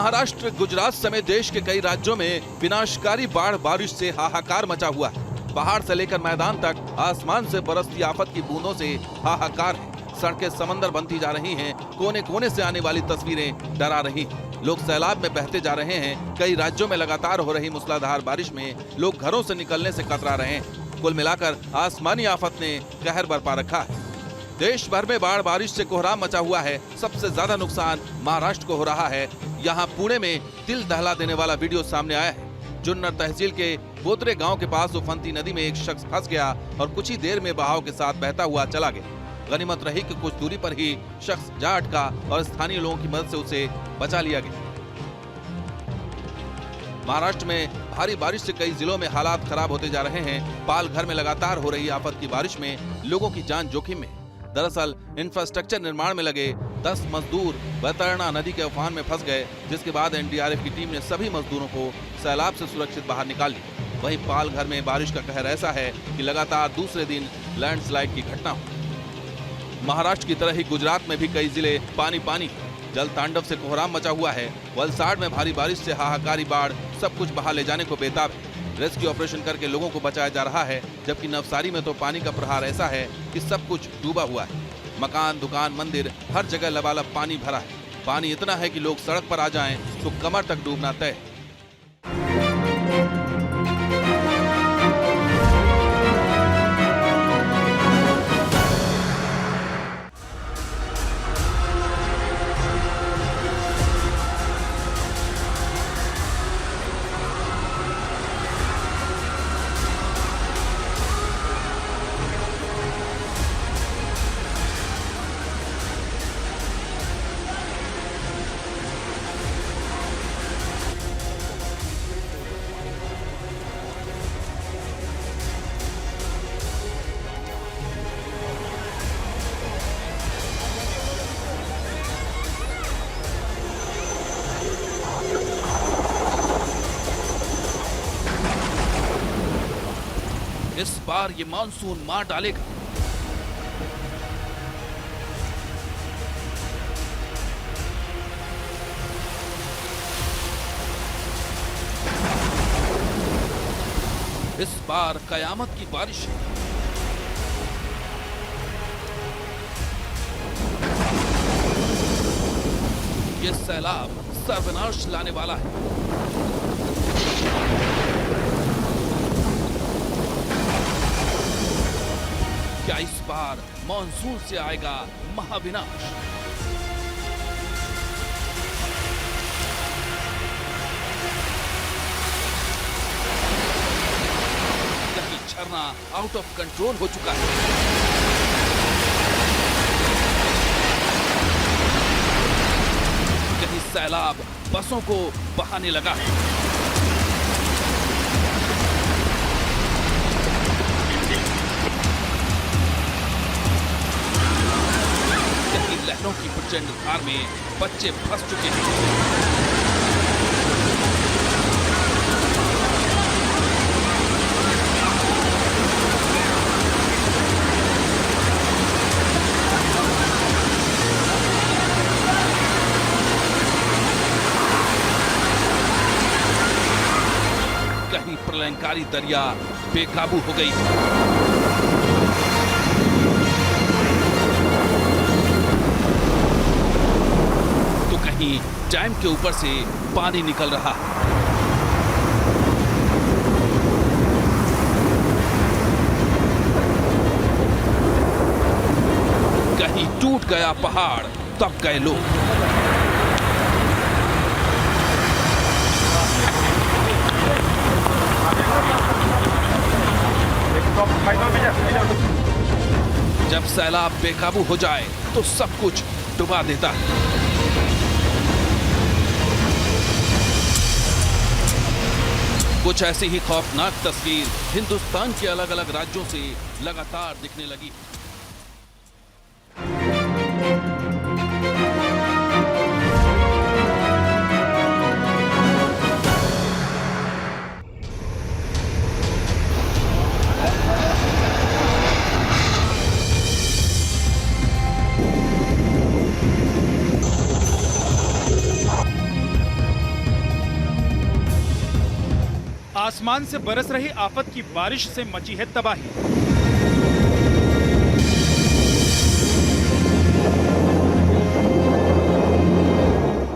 महाराष्ट्र, गुजरात समेत देश के कई राज्यों में विनाशकारी बाढ़ बारिश से हाहाकार मचा हुआ है। पहाड़ से लेकर मैदान तक आसमान से बरसती आफत की बूंदों से हाहाकार है। सड़कें समंदर बनती जा रही हैं। कोने कोने से आने वाली तस्वीरें डरा रही हैं। लोग सैलाब में बहते जा रहे हैं। कई राज्यों में लगातार हो रही मूसलाधार बारिश में लोग घरों से निकलने से कतरा रहे हैं। कुल मिलाकर आसमानी आफत ने कहर बरपा रखा है। देश भर में बाढ़ बारिश से कोहराम मचा हुआ है। सबसे ज्यादा नुकसान महाराष्ट्र को हो रहा है। यहाँ पुणे में दिल दहला देने वाला वीडियो सामने आया है। जुन्नर तहसील के बोतरे गांव के पास उफनती नदी में एक शख्स फंस गया और कुछ ही देर में बहाव के साथ बहता हुआ चला गया। गनीमत रही कि कुछ दूरी पर ही शख्स जा अटका और स्थानीय लोगों की मदद से उसे बचा लिया गया। महाराष्ट्र में भारी बारिश से कई जिलों में हालात खराब होते जा रहे हैं। पालघर में लगातार हो रही आफत की बारिश में लोगों की जान जोखिम में। दरअसल इंफ्रास्ट्रक्चर निर्माण में लगे 10 मजदूर वैतरणा नदी के उफान में फंस गए, जिसके बाद एनडीआरएफ की टीम ने सभी मजदूरों को सैलाब से सुरक्षित बाहर निकाल लिया। वहीं पालघर में बारिश का कहर ऐसा है कि लगातार दूसरे दिन लैंडस्लाइड की घटना हुई। महाराष्ट्र की तरह ही गुजरात में भी कई जिले पानी पानी। जल तांडव से कोहराम मचा हुआ है। वलसाड में भारी बारिश से हाहाकारी बाढ़ सब कुछ बहा ले जाने को बेताब है। रेस्क्यू ऑपरेशन करके लोगों को बचाया जा रहा है, जबकि नवसारी में तो पानी का प्रहार ऐसा है कि सब कुछ डूबा हुआ है। मकान, दुकान, मंदिर, हर जगह लबालब पानी भरा है। पानी इतना है कि लोग सड़क पर आ जाएं तो कमर तक डूबना तय है। इस बार ये मानसून मार डालेगा। इस बार कयामत की बारिश है। ये सैलाब सर्वनाश लाने वाला है। क्या इस बार मॉनसून से आएगा महाविनाश? कहीं झरना आउट ऑफ कंट्रोल हो चुका है। कहीं सैलाब बसों को बहाने लगा है। लहरों की प्रचंड धार में बच्चे फंस चुके हैं। कहीं प्रलयंकारी दरिया बेकाबू हो गई है। डैम के ऊपर से पानी निकल रहा है। कहीं टूट गया पहाड़, तब गए लोग। जब सैलाब बेकाबू हो जाए तो सब कुछ डुबा देता है। कुछ ऐसी ही खौफनाक तस्वीर हिंदुस्तान के अलग अलग राज्यों से लगातार दिखने लगी। आसमान से बरस रही आफत की बारिश से मची है तबाही।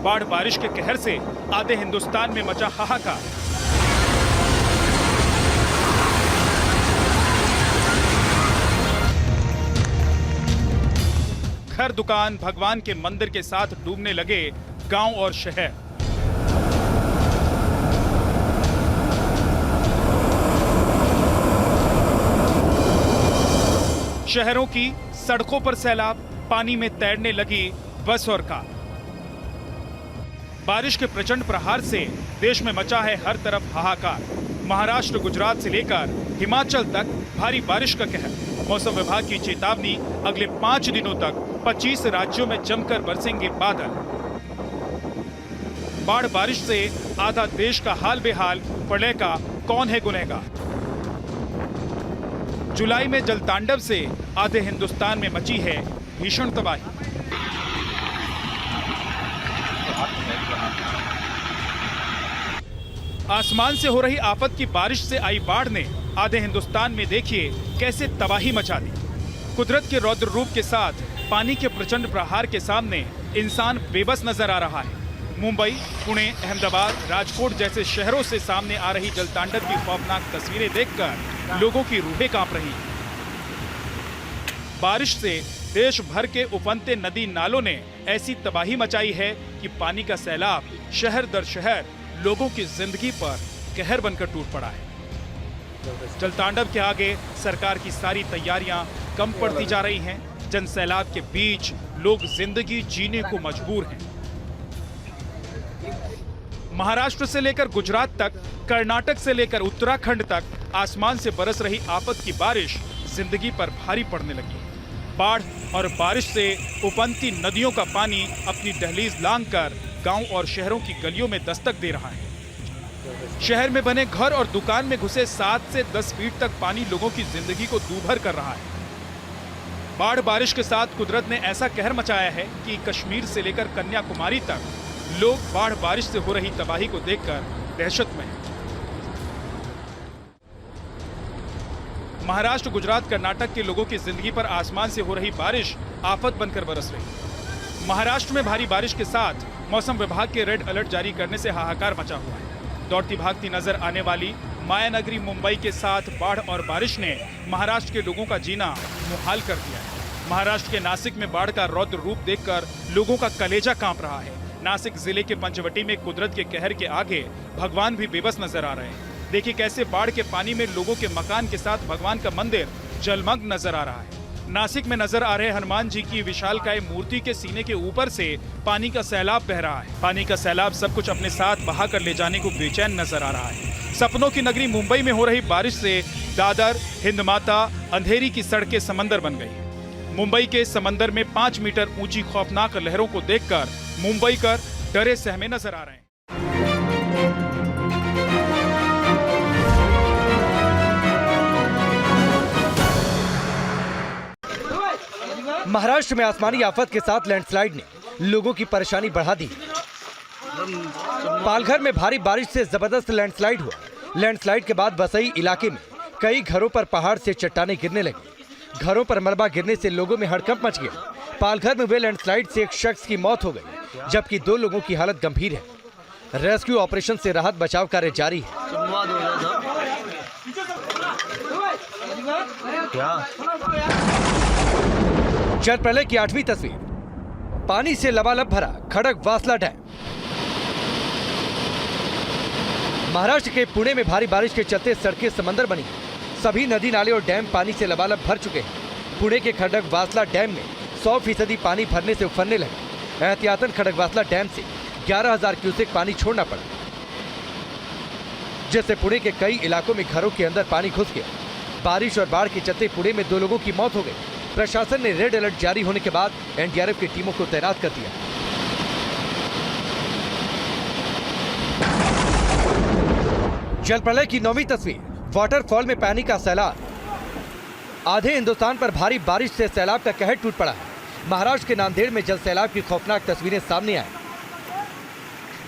बाढ़ बारिश के कहर से आधे हिंदुस्तान में मचा हाहाकार। घर दुकान भगवान के मंदिर के साथ डूबने लगे गांव और शहर। शहरों की सड़कों पर सैलाब, पानी में तैरने लगी बस और कार। बारिश के प्रचंड प्रहार से देश में मचा है हर तरफ हाहाकार। महाराष्ट्र, गुजरात से लेकर हिमाचल तक भारी बारिश का कहर। मौसम विभाग की चेतावनी, अगले 5 दिनों तक 25 राज्यों में जमकर बरसेंगे बादल। बाढ़ बारिश से आधा देश का हाल बेहाल, प्रलय का कौन है गुनहगार। जुलाई में जलतांडव से आधे हिंदुस्तान में मची है भीषण तबाही। आसमान से हो रही आफत की बारिश से आई बाढ़ ने आधे हिंदुस्तान में देखिए कैसे तबाही मचा दी। कुदरत के रौद्र रूप के साथ पानी के प्रचंड प्रहार के सामने इंसान बेबस नजर आ रहा है। मुंबई, पुणे, अहमदाबाद, राजकोट जैसे शहरों से सामने आ रही जलतांडव की खौफनाक तस्वीरें देखकर लोगों की रूहें कांप रही हैं। बारिश से देश भर के उफनते नदी नालों ने ऐसी तबाही मचाई है कि पानी का सैलाब शहर दर शहर लोगों की जिंदगी पर कहर बनकर टूट पड़ा है। जलतांडव के आगे सरकार की सारी तैयारियां कम पड़ती जा रही हैं। जन सैलाब के बीच लोग जिंदगी जीने को मजबूर हैं। महाराष्ट्र से लेकर गुजरात तक, कर्नाटक से लेकर उत्तराखंड तक आसमान से बरस रही आफत की बारिश जिंदगी पर भारी पड़ने लगी। बाढ़ और बारिश से उफनती नदियों का पानी अपनी दहलीज लांघकर गांव और शहरों की गलियों में दस्तक दे रहा है। शहर में बने घर और दुकान में घुसे 7 से 10 फीट तक पानी लोगों की जिंदगी को दूभर कर रहा है। बाढ़ बारिश के साथ कुदरत ने ऐसा कहर मचाया है कि कश्मीर से लेकर कन्याकुमारी तक लोग बाढ़ बारिश से हो रही तबाही को देखकर दहशत में हैं। महाराष्ट्र, गुजरात, कर्नाटक के लोगों की जिंदगी पर आसमान से हो रही बारिश आफत बनकर बरस रही। महाराष्ट्र में भारी बारिश के साथ मौसम विभाग के रेड अलर्ट जारी करने से हाहाकार मचा हुआ है। दौड़ती भागती नजर आने वाली मायानगरी मुंबई के साथ बाढ़ और बारिश ने महाराष्ट्र के लोगों का जीना मुहाल कर दिया है। महाराष्ट्र के नासिक में बाढ़ का रौद्र रूप देखकर लोगों का कलेजा कांप रहा है। नासिक जिले के पंचवटी में कुदरत के कहर के आगे भगवान भी बेबस नजर आ रहे हैं। देखिए कैसे बाढ़ के पानी में लोगों के मकान के साथ भगवान का मंदिर जलमग्न नजर आ रहा है। नासिक में नजर आ रहे हनुमान जी की विशालकाय मूर्ति के सीने के ऊपर से पानी का सैलाब बह रहा है। पानी का सैलाब सब कुछ अपने साथ बहा कर ले जाने को बेचैन नजर आ रहा है। सपनों की नगरी मुंबई में हो रही बारिश से दादर, हिंदमाता, अंधेरी की सड़कें समंदर बन गई। मुंबई के समंदर में 5 मीटर ऊंची खौफनाक लहरों को देखकर मुंबईकर डरे सहमे नजर आ रहे हैं। महाराष्ट्र में आसमानी आफत के साथ लैंडस्लाइड ने लोगों की परेशानी बढ़ा दी। पालघर में भारी बारिश से जबरदस्त लैंडस्लाइड हुआ। लैंडस्लाइड के बाद बसई इलाके में कई घरों पर पहाड़ से चट्टानें गिरने लगी। घरों पर मलबा गिरने से लोगों में हड़कंप मच गया। पालघर में हुए लैंडस्लाइड से एक शख्स की मौत हो गई, जबकि 2 लोगों की हालत गंभीर है। रेस्क्यू ऑपरेशन से राहत बचाव कार्य जारी है। जल प्रलय की 8वीं तस्वीर। पानी से लबालब भरा खड़क वासला डैम। महाराष्ट्र के पुणे में भारी बारिश के चलते सड़कें समंदर बनी। सभी नदी नाले और डैम पानी से लबालब भर चुके हैं। पुणे के खड़क वासला डैम में 100% पानी भरने से उफनने लगा। एहतियातन खड़क वासला डैम से 11,000 क्यूसेक पानी छोड़ना पड़ा, जिससे पुणे के कई इलाकों में घरों के अंदर पानी घुस गया। बारिश और बाढ़ के चलते पुणे में 2 लोगों की मौत हो गई। प्रशासन ने रेड अलर्ट जारी होने के बाद एनडीआरएफ की टीमों को तैनात कर दिया। जल प्रलय की 9वीं तस्वीर। वाटरफॉल में पानी का सैलाब। आधे हिंदुस्तान पर भारी बारिश से सैलाब का कहर टूट पड़ा है। महाराष्ट्र के नांदेड़ में जल सैलाब की खौफनाक तस्वीरें सामने आई,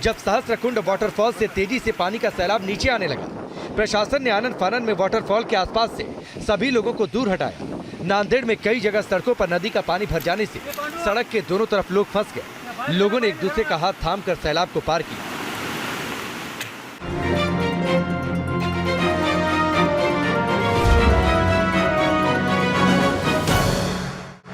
जब सहस्त्रकुंड वाटरफॉल से तेजी से पानी का सैलाब नीचे आने लगा। प्रशासन ने आनन फानन में वाटरफॉल के आसपास से सभी लोगों को दूर हटाया। नांदेड़ में कई जगह सड़कों पर नदी का पानी भर जाने से सड़क के दोनों तरफ लोग फंस गए। लोगों ने एक दूसरे का हाथ थामकर सैलाब को पार किया।